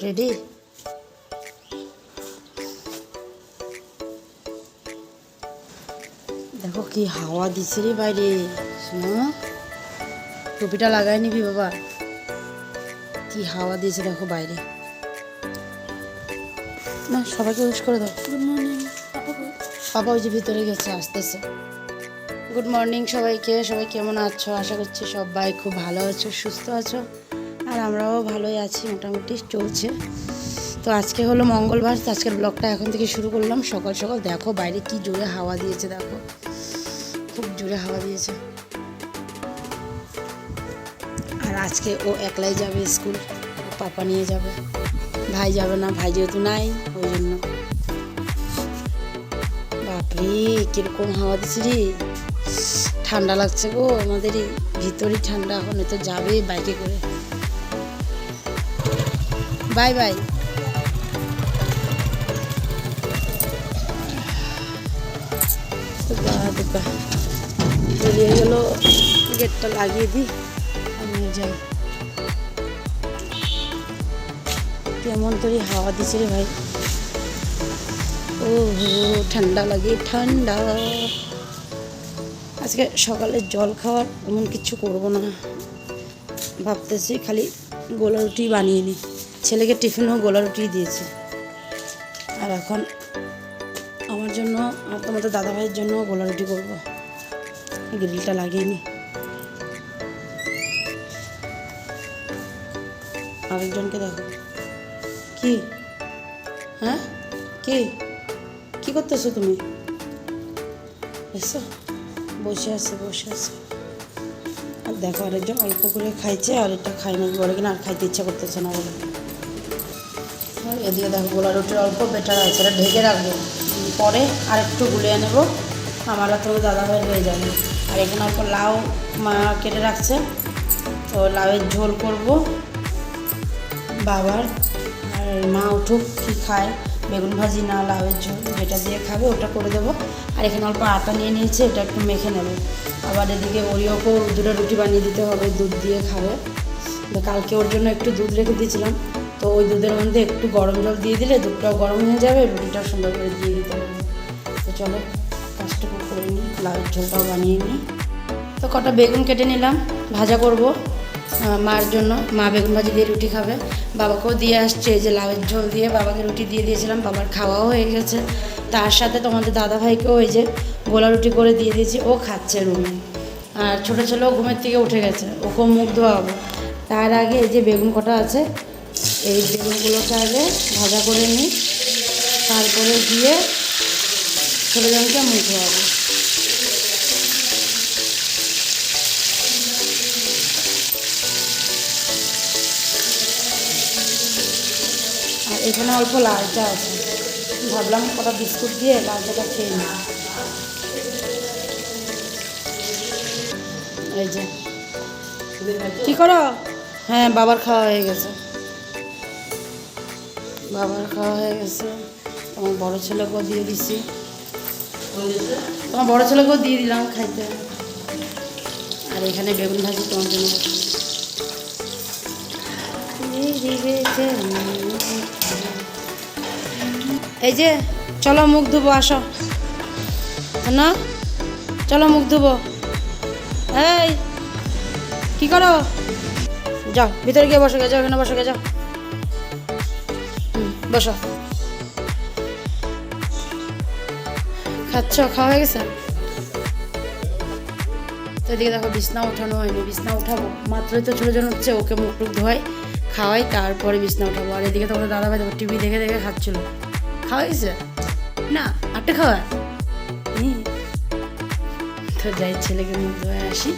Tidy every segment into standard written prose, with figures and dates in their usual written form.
Ready? দেখো কি হাওয়া দিচ্ছে রে বাইরে। শোনো, টুপিটা লাগাই নিবি বাবা। কি হাওয়া দিয়েছে দেখো বাইরে। না, সবাইকে উইশ করে দাও। Good morning. পাপা ওই যে ভিতরে গেছে, আসতেছে। গুড মর্নিং সবাইকে। সবাই কেমন আছো? আশা করছি সবাই খুব ভালো আছো, সুস্থ আছো। আর আমরাও ভালোই আছি, মোটামুটি চলছে। তো আজকে হলো মঙ্গলবার। তো আজকের ব্লগটা এখন থেকে শুরু করলাম। সকাল সকাল দেখো বাইরে কি জোরে হাওয়া দিয়েছে, দেখো খুব জোরে হাওয়া দিয়েছে। আর আজকে ও একলাই যাবে স্কুল, পাপা নিয়ে যাবে, ভাই যাবে না, ভাই যেহেতু নাই ওই জন্য। বাপরে কিরকম হাওয়া দিচ্ছে রে, ঠান্ডা লাগছে গো। আমাদের এই ভিতরেই ঠান্ডা। এখন তো যাবে বাইকে করে। Bye bye. বেরিয়ে গেল, গেটটা লাগিয়ে দিই, আমি যাই। কেমন তোরই হাওয়া দিচ্ছে রে ভাই। ও ঠান্ডা লাগে, ঠান্ডা। আজকে সকালে জল খাওয়ার এমন কিছু করবো না, ভাবতেছি খালি গোলা রুটি বানিয়ে নিই। ছেলেকে টিফিনও গোলা রুটি দিয়েছি। আর এখন আমার জন্য আর তোমাদের দাদাভাইয়ের জন্য গোলা রুটি করবো। গ্রিলটা লাগিয়ে নিই। আরেকজনকে দেখো কি, হ্যাঁ কি কি করতেছো তুমি? এসো, বসে আছে বসে আছে। আর দেখো আরেকজন অল্প করে খাইছে, আর এটা খাই না বলে কিনা আর খাইতে ইচ্ছা করতেছে না বলে। আর এদিকে দেখো গোলা রুটির অল্প বেটার আছে, এটা ঢেকে রাখবো, পরে আর একটু গুলিয়ে নেবো। আমার আর তোমার দাদাভাই হয়ে যাবে। আর এখানে অল্প লাউ মা কেটে রাখছে, তো লাউয়ের ঝোল করব বাবার। আর মা উঠুক কী খায়, বেগুন ভাজি না লাউয়ের ঝোল, যেটা দিয়ে খাবে ওটা করে দেবো। আর এখানে অল্প আটা নিয়ে নিয়েছে, এটা একটু মেখে নেবে। আবার এদিকে ওরিওকেও দুটো রুটি বানিয়ে দিতে হবে, দুধ দিয়ে খাবে। কালকে ওর জন্য একটু দুধ রেখে দিয়েছিলাম, তো ওই দুধের মধ্যে একটু গরম জল দিয়ে দিলে দুধটাও গরম হয়ে যাবে, রুটিটাও সুন্দর করে দিয়ে দিতে হবে। তো চলো কাজটা করে নিই, লাউয়ের ঝোলটাও বানিয়ে নিই। তো কটা বেগুন কেটে নিলাম, ভাজা করব মার জন্য। মা বেগুন ভাজি দিয়ে রুটি খাবে। বাবাকেও দিয়ে আসছে, যে লাউয়ের ঝোল দিয়ে বাবাকে রুটি দিয়ে দিয়েছিলাম, বাবার খাওয়াও হয়ে গেছে। তার সাথে তোমাদের দাদাভাইকেও ওই যে গোলা রুটি করে দিয়ে দিয়েছি, ও খাচ্ছে রুমে। আর ছোটো ছেলেও ঘুমের থেকে উঠে গেছে, ওকেও মুখ ধোয়াবো। তার আগে এই যে বেগুন কটা আছে, এই বেগুনগুলোকে আগে ভাজা করে নিই, তারপরে দিয়ে ছোটোজনকে মুখ ধোয়াবো। আর এখানে অল্প লাল চা আছে, ভাবলাম কটা বিস্কুট দিয়ে লাল চাটা খেয়ে নিই। এই যে কী করো? হ্যাঁ, বাবার খাওয়া হয়ে গেছে, বাবার খাওয়া হয়ে গেছে। তোমার বড়ো ছেলেকেও দিয়ে দিছি, তোমার বড়ো ছেলেকেও দিয়ে দিলাম খাইতে। আর এখানে বেগুন ভাজি তোমার জন্য। এই যে চলো মুখ ধুবো, আসো না, চলো মুখ ধুবো। এই কি করো? যাও ভিতরে গিয়ে বসো গে, যাও এখানে বসো গে, যাও বসো। খাচ্ছ? খাওয়া হয়ে গেছে? তো এদিকে দেখো বিছনা উঠানো হয়নি, বিছনা উঠাবো। মাত্রই তো ছোটো জন হচ্ছে, ওকে মুখ টুক ধোয়াই খাওয়াই, তারপরে বিছনা উঠাবো। আর এদিকে তোমাদের দাদাভাই দেখো টিভি দেখে দেখে খাচ্ছিলো। খাওয়া গেছে না? আটটা খাওয়া। তো যাই ছেলেকে মুখ ধোয়া আসি,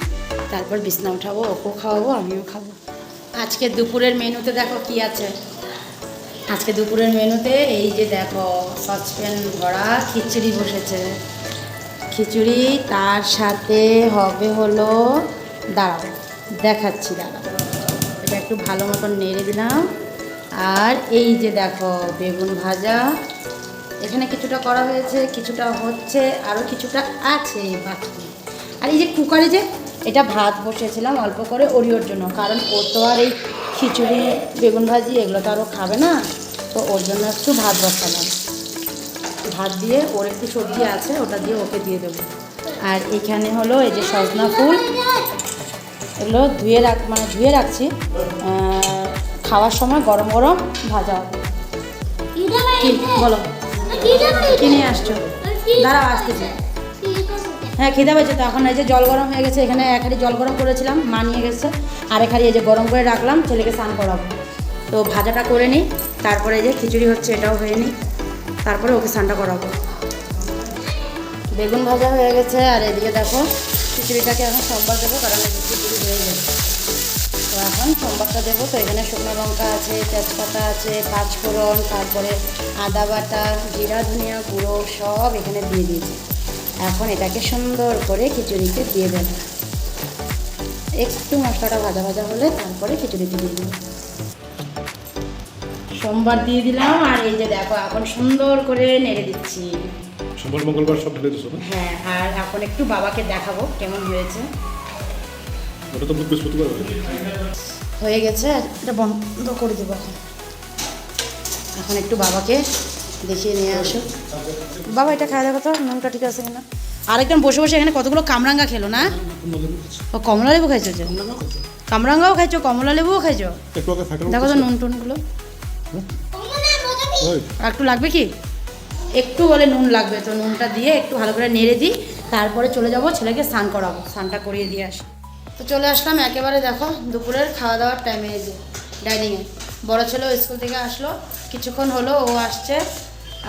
তারপর বিছনা উঠাবো, ওকেও খাওয়াবো, আমিও খাবো। আজকে দুপুরের মেনুতে দেখো কি আছে। আজকে দুপুরের মেনুতে এই যে দেখো সসপ্যান ভরা খিচুড়ি বসেছে, খিচুড়ি। তার সাথে হবে হলো, দাঁড়াও দেখাচ্ছি, দাঁড়াও, এটা একটু ভালো মতন নেড়ে দিলাম। আর এই যে দেখো বেগুন ভাজা, এখানে কিছুটা করা হয়েছে, কিছুটা হচ্ছে, আরও কিছুটা আছে বাকি। আর এই যে কুকারে যে এটা ভাত বসিয়েছিলাম অল্প করে ওরিওর জন্য, কারণ ও তো আর এই খিচুড়ি বেগুন ভাজি এগুলো তো আরও খাবে না, তো ওর জন্য একটু ভাত বসালাম। ভাত দিয়ে ওর একটু সবজি আছে ওটা দিয়ে ওকে দিয়ে দেবো। আর এখানে হলো এই যে সজনা ফুল, এগুলো ধুয়ে রাখছি, খাওয়ার সময় গরম গরম ভাজা হবে। কি বলো, কি নিয়ে আসছো? দাঁড়াও আসতেছি। হ্যাঁ খিদে পেয়েছে তো, এখন এই যে জল গরম হয়ে গেছে, এখানে এক হাঁড়ি জল গরম করেছিলাম, মা নিয়ে গেছে, আর এক হাঁড়ি এই যে গরম করে রাখলাম, ছেলেকে স্নান করাবো। তো ভাজাটা করে নিই, তারপরে এই যে খিচুড়ি হচ্ছে এটাও হয়ে নিই, তারপরে ওকে স্নানটা করাবো। বেগুন ভাজা হয়ে গেছে, আর এদিকে দেখো খিচুড়িটাকে এখন সোমবার দেবো, কারণ খিচুড়ি হয়ে গেছে। তো এখন সোমবারটা দেবো, তো এখানে শুকনো লঙ্কা আছে, তেজপাতা আছে, পাঁচফোড়ন, তারপরে আদা বাটা, জিরা ধনিয়া গুঁড়ো সব এখানে দিয়ে দিয়েছি। এখন এটাকে সুন্দর করে খিচুড়িতে দিয়ে দেবো। একটু মশলাটা ভাজা ভাজা হলে তারপরে খিচুড়িতে দিয়ে দেবো। সোমবার দিয়ে দিলাম, আর এই যে দেখো এখন সুন্দর করে নেড়ে দিচ্ছি। সোমবার মঙ্গলবার সব ঢেলে দিছো না? হ্যাঁ, আর এখন একটু বাবাকে দেখাবো কেমন হয়েছে। ওটা তো বৃহস্পতিবার হয়ে গেছে, এটা বন্ধ করে দেবো। এখন একটু বাবাকে দেখিয়ে নিয়ে আসো। বাবা এটা খাওয়া দেখো তো নুনটা ঠিক আছে কিনা। আরেকজন বসে বসে এখানে কতগুলো কামরাঙ্গা খেলো না? ও কমলা লেবু খাইছো যে? কামরাঙ্গাও খাইছো, কমলা লেবুও খাইছো? দেখো তো নুন টুনগুলো। আর একটু লাগবে কি? একটু বলে নুন লাগবে, তো নুনটা দিয়ে একটু ভালো করে নেড়ে দিই, তারপরে চলে যাব ছেলেকে স্নান করাবো, স্নানটা করিয়ে দিয়ে আসি। তো চলে আসলাম একেবারে দেখো দুপুরের খাওয়া দাওয়ার টাইমে, এই যে ডাইনিংয়ে। বড়ো ছেলেও স্কুল থেকে আসলো, কিছুক্ষণ হলো ও আসছে,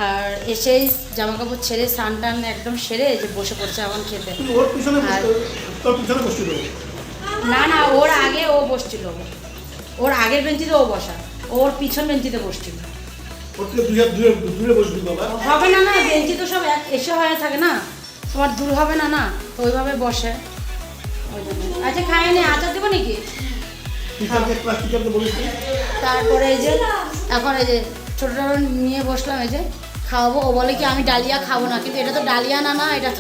আর এসেই জামা কাপড় ছেড়ে স্নান টান একদম সেরে এই যে বসে পড়ছে এখন খেতে। আর না না, ওর আগে ও বসছিল, ওর আগের বেঞ্চিতে ও বসা, ওর পিছন বেঞ্চিতে বসছিল। হবে না, না বেঞ্চি তো সব এসে হয়ে থাকে না, তোমার দূর হবে না, না তো ওইভাবে বসে। আচ্ছা খাই নি, আচার দেবো নাকি? তারপরে এই যে এখন এই যে ছোটোটা নিয়ে বসলাম, এই যে খাওয়াবো। ও বলে কি আমি ডালিয়া খাবো না, কিন্তু এটা তো ডালিয়া না, না এটা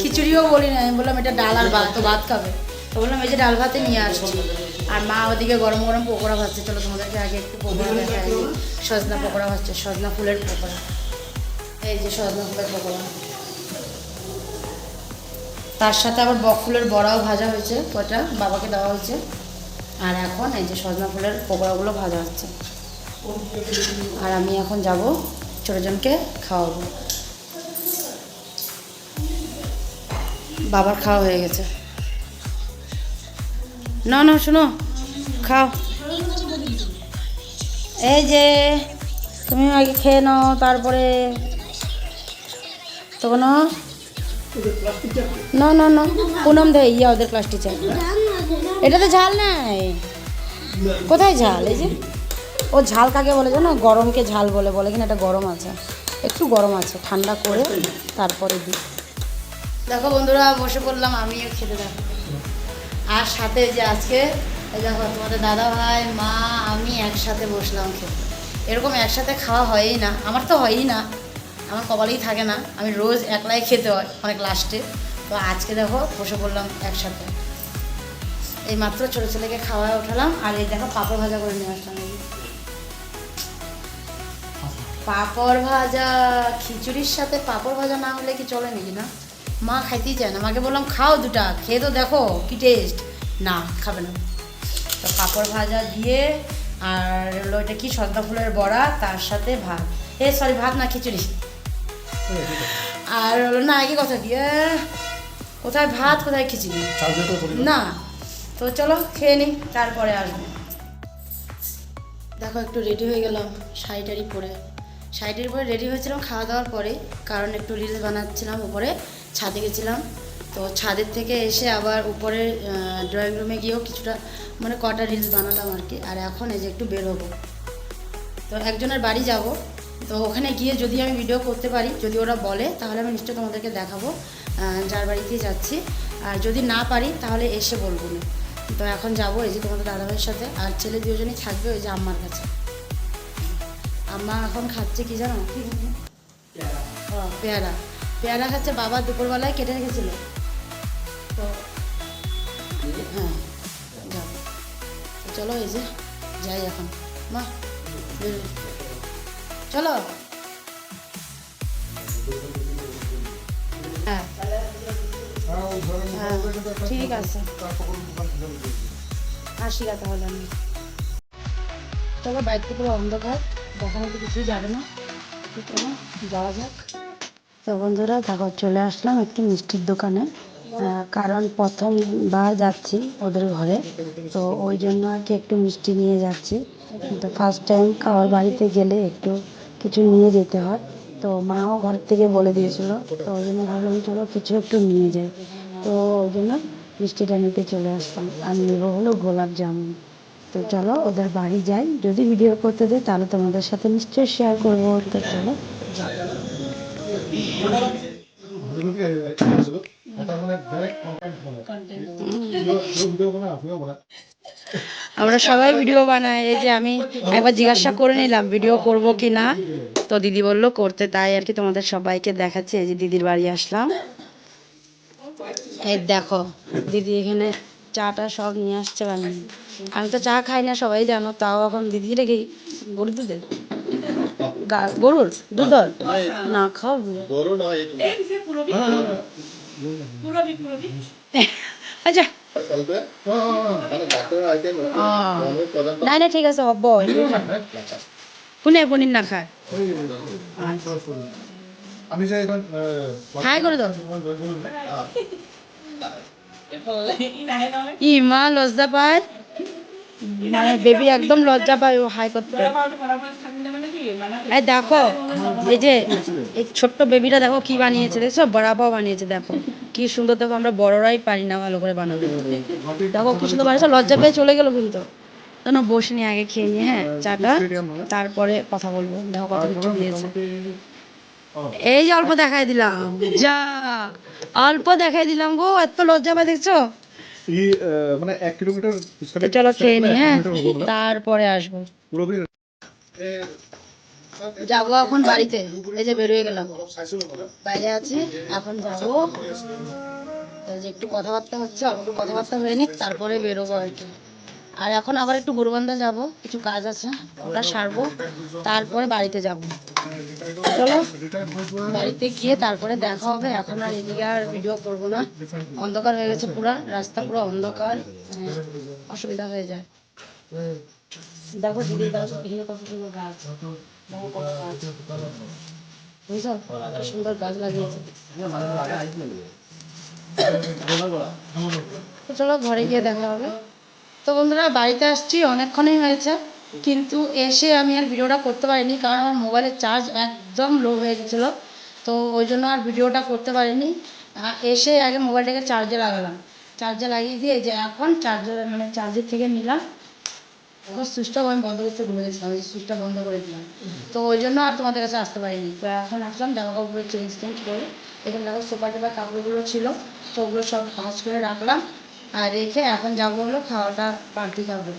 খিচুড়িও বলি না। আমি বললাম এটা ডাল আর ভাত, তো ভাত খাবে, তো বললাম এই যে ডাল ভাতে নিয়ে আসছি। আর মা ওদিকে গরম গরম পকোড়া ভাজছে। চলো তোমাদেরকে আগে একটু পকোড়া দেখাই। সজনা পকোড়া ভাজছে, সজনা ফুলের পকোড়া। এই যে সজনা ফুলের পকোড়া, তার সাথে আবার বক ফুলের বড়াও ভাজা হয়েছে, কটা বাবাকে দেওয়া হয়েছে। আর এখন এই যে সজনা ফুলের পকোড়াগুলো ভাজা হচ্ছে। আর আমি এখন যাব ছোটজনকে খাওয়াবো। বাবার খাওয়া হয়ে গেছে। না না শোনো, খাও। এই যে তুমি আগে খেয়ে নাও, তারপরে তখন না না না পুনম দে ইয়া ওদের ক্লাস টিচার। এটাতে ঝাল নাই, কোথায় ঝাল? এই যে ও ঝাল কাকে বলে জানো? গরমকে ঝাল বলে, বলে কিনা এটা গরম আছে, একটু গরম আছে, ঠান্ডা করে তারপরে দিই। দেখো বন্ধুরা বসে পড়লাম আমিও খেতে। দেখো আর সাথে যে আজকে দেখো তোমাদের দাদা ভাই, মা, আমি একসাথে বসলাম খেতে। এরকম একসাথে খাওয়া হয়ই না, আমার তো হয়ই না, আমার কপালেই থাকে না, আমি রোজ একলাই খেতে হয় অনেক লাস্টে। তো আজকে দেখো বসে পড়লাম একসাথে। এই মাত্র ছোটো ছেলেকে খাওয়ায় উঠালাম, আর এই দেখো পাঁপড় ভাজা করে নিয়ে আসলাম। পাঁপড় ভাজা, খিচুড়ির সাথে পাঁপড় ভাজা না হলে কি চলে নাকি? না, মা খাইতেই চায় না। মাকে বললাম খাও দুটা, খেয়ে তো দেখো কি টেস্ট, না খাবে না। তো পাঁপড় ভাজা দিয়ে, আর হলো এটা কি সজনা ফুলের বড়া, তার সাথে ভাত, সরি ভাত না খিচুড়ি। আর হলো না একই কথা কি, কোথায় ভাত কোথায় খিচুড়ি না। তো চলো খেয়ে নিই, তারপরে আসবো। দেখো একটু রেডি হয়ে গেলাম, শাড়ি টাড়ি পরে। শাড়িটির পরে রেডি হয়েছিলাম খাওয়া দাওয়ার পরে, কারণ একটু রিলস বানাচ্ছিলাম, উপরে ছাদে গেছিলাম। তো ছাদের থেকে এসে আবার উপরে ড্রয়িং রুমে গিয়েও কিছুটা মানে কটা রিলস বানালাম আর কি। আর এখন এই যে একটু বের হবো, তো একজনের বাড়ি যাব। তো ওখানে গিয়ে যদি আমি ভিডিও করতে পারি, যদি ওরা বলে, তাহলে আমি নিশ্চয়ই তোমাদেরকে দেখাবো যার বাড়িতেই যাচ্ছি। আর যদি না পারি তাহলে এসে বলবো না। তো এখন যাবো এই যে তোমাদের দাদাভাইয়ের সাথে, আর ছেলে দুজনই থাকবে ওই যে আম্মার কাছে। আম্মা এখন খাচ্ছে কি জানো? ও পেয়ারা, পেয়ারা খাচ্ছে। বাবা দুপুরবেলায় কেটে রেখেছিল, তো হ্যাঁ যাবো। চলো এই যে যাই এখন মা বেরোই। চলো হ্যাঁ হ্যাঁ ঠিক আছে, আসি গা তাহলে আমি। চলো বাইক থেকে পুরো অন্ধকার, দেখানো তো কিছুই যাবে না, চলো যাওয়া যাক। তো বন্ধুরা দেখো চলে আসলাম একটি মিষ্টির দোকানে, কারণ প্রথমবার যাচ্ছি ওদের ঘরে, তো ওই জন্য আর কি একটু মিষ্টি নিয়ে যাচ্ছি। তো ফার্স্ট টাইম কারোর বাড়িতে গেলে একটু কিছু নিয়ে যেতে হয়, তো মাও ঘর থেকে বলে দিয়েছিল, তো ওই জন্য ভাবলাম চলো কিছু একটু নিয়ে যাই, তো ওই জন্য মিষ্টিটা নিতে চলে আসলাম। আর নেবো হলো গোলাপ জামুন। তো চলো ওদের বাড়ি যাই, যদি ভিডিও করতে দেয় তাহলে তোমাদের সাথে নিশ্চয়ই শেয়ার করবো। তো চলো যাই। আমরা সবাই ভিডিও বানাই, এই যে আমি একবার জিজ্ঞাসা করে নিলাম ভিডিও করব কি না, তো দিদি বললো করতে, তাই আর কি তোমাদের সবাইকে দেখাচ্ছি। এই যে দিদির বাড়ি আসলাম, এই দেখো দিদি এখানে চাটা সব নিয়ে আসছে বানিয়ে। আমি তো চা খাই না সবাই জানো, তাও এখন দিদি রেখে গরুর দুধের গরুর দুধ না খাও আচ্ছা নাই না ঠিক আছে হব কোনে পনির না খায় হাই করে দাও। ইমা লজ্জা পায়, মানে বেবি একদম লজ্জা পায় ও হাই করতে। এই দেখো এই যে এই ছোট্ট বেবিটা দেখো কি বানিয়েছে, দেখছো বড়াপাও বানিয়েছে, দেখো কি সুন্দর। দেখো আমরা বড়রাই পারি না ভালো করে বানাতে, দেখো কি সুন্দর বানিয়েছে। লজ্জা পেয়ে চলে গেলো কিন্তু, না বসে নিয়ে আগে খেয়ে নিয়ে হ্যাঁ চাটা, তারপরে কথা বলবো। দেখো কত কিছু দিয়েছে, এই যে অল্প দেখাই দিলাম, যা অল্প দেখাই দিলাম গো, এত লজ্জা পায় দেখছো। মানে 1 কিলোমিটার চলো খেয়ে নি হ্যাঁ, তারপরে আসবো। যাবো এখন বাড়িতে, এই যে বেরোয় গেলাম, বাইরে আছি এখন যাবো। যে একটু কথাবার্তা হচ্ছে, একটু কথাবার্তা হয়নি, তারপরে বেরোবো আর কি। আর এখন আবার একটু গরুবান্ধা যাবো, কিছু কাজ আছে ওটা সারবো, তারপরে বাড়িতে যাবো। চলো বাড়িতে গিয়ে তারপরে দেখা হবে। এখন আর এদিকে আর ভিডিও করবো না, অন্ধকার হয়ে গেছে পুরা রাস্তা, পুরো অন্ধকার, অসুবিধা হয়ে যায়। দেখো দিদি কত সুন্দর গাছ, বুঝছো কত সুন্দর গাছ লাগিয়েছে। তো চলো ঘরে গিয়ে দেখা হবে। তো বন্ধুরা বাড়িতে আসছি অনেকক্ষণই হয়েছে, কিন্তু এসে আমি আর ভিডিওটা করতে পারিনি, কারণ আমার মোবাইলের চার্জ একদম লো হয়ে গেছিলো, তো ওই জন্য আর ভিডিওটা করতে পারিনি। এসে আগে মোবাইলটাকে চার্জে লাগালাম, চার্জে লাগিয়ে দিয়ে যে এখন চার্জার মানে চার্জের থেকে নিলাম, ওর সুইচটা আমি বন্ধ করতে ভুলে গেছিলাম, ওই সুইচটা বন্ধ করে দিলাম, তো ওই জন্য আর তোমাদের কাছে আসতে পারিনি। তো এখন আসলাম জামা কাপড় চেঞ্জ করে, এখানে দেখো সোফা টোফা কাপড়গুলো ছিল, তো ওগুলো সব ভাঁজ করে রাখলাম, আর রেখে এখন যাবো হলো খাওয়াটা পাল্টি খাবো।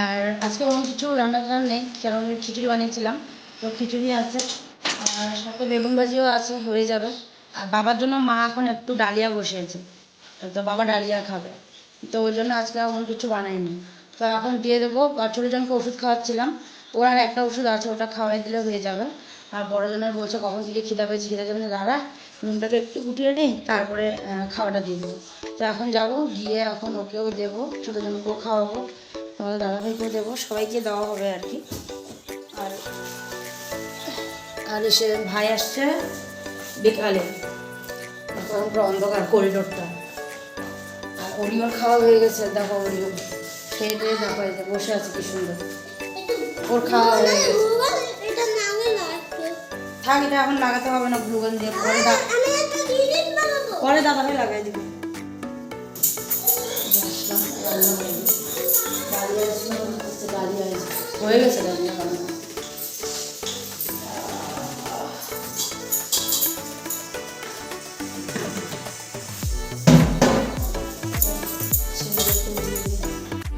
আর আজকে অন্য কিছু রান্না টান্না নেই, কারণ আমি খিচুড়ি বানিয়েছিলাম, তো খিচুড়ি আছে, আর সাথে বেগুন ভাজিও আছে, হয়ে যাবে। আর বাবার জন্য মা এখন একটু ডালিয়া বসিয়েছে, তো বাবা ডালিয়া খাবে, তো ওই জন্য আজকে অন্য কিছু বানাইনি। তো এখন দিয়ে দেবো, আর ছোটোজনকে ওষুধ খাওয়াচ্ছিলাম, ওর আর একটা ওষুধ আছে, ওটা খাওয়াই দিলে হয়ে যাবে। আর বড়জনের বলছে কখন থেকে খিদা পেয়েছে, খিদা যাবে না, দাঁড়া নুনটাকে একটু গুটিয়ে নিই, তারপরে খাওয়াটা দিয়ে দেবো। তো এখন যাবো, গিয়ে এখন ওকেও দেবো, ছোটোজনকেও খাওয়াবো, তোমাদের দাদাভাইকেও দেবো, সবাইকে দেওয়া হবে আর কি। আর আর এসে ভাই আসছে বিকালে, এখন পুরো অন্ধকার করিডোরটা। আর ওরিওর খাওয়া হয়ে গেছে, দেখো ওরিও খেয়ে দিয়ে দেখো এই যে বসে আছে কি সুন্দর, ওর খাওয়া হয়ে গেছে। থাক এটা এখন লাগাতে হবে না, গ্লুগান দিয়ে পরে দাদা ভাই লাগাই দিবি। হয়ে গেছে ডালিয়া বানানো।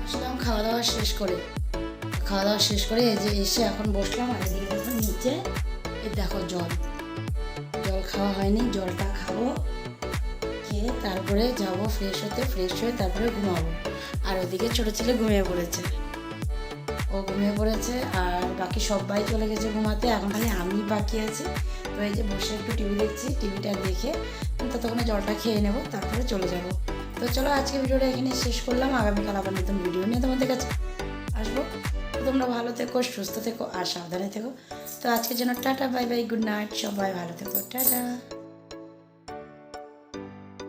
আসলাম খাওয়া দাওয়া শেষ করে এই যে এসে এখন বসলাম, আর এদিকে দেখো নিচে এই দেখো জল খাওয়া হয়নি, জলটা খাবো, খেয়ে তারপরে যাবো ফ্রেশ হয়ে তারপরে ঘুমাবো। আর ওদিকে ছোটো ছেলে ঘুমিয়ে পড়েছে, ও ঘুমিয়ে পড়েছে আর বাকি সবাই চলে গেছে ঘুমাতে, এখন খালি আমি বাকি আছি। তো এই যে বসে একটু টিভি দেখছি, টিভিটা দেখে ততক্ষণে জলটা খেয়ে নেবো, তারপরে চলে যাব। তো চলো আজকে ভিডিওটা এখানে শেষ করলাম, আগামীকাল আবার নতুন ভিডিও নিয়ে তোমাদের কাছে আসবো। তো তোমরা ভালো থেকো, সুস্থ থেকো আর সাবধানে থেকো। তো আজকের জন্য tata, bye bye, good night, সবাই ভালো থেকো, টাটা।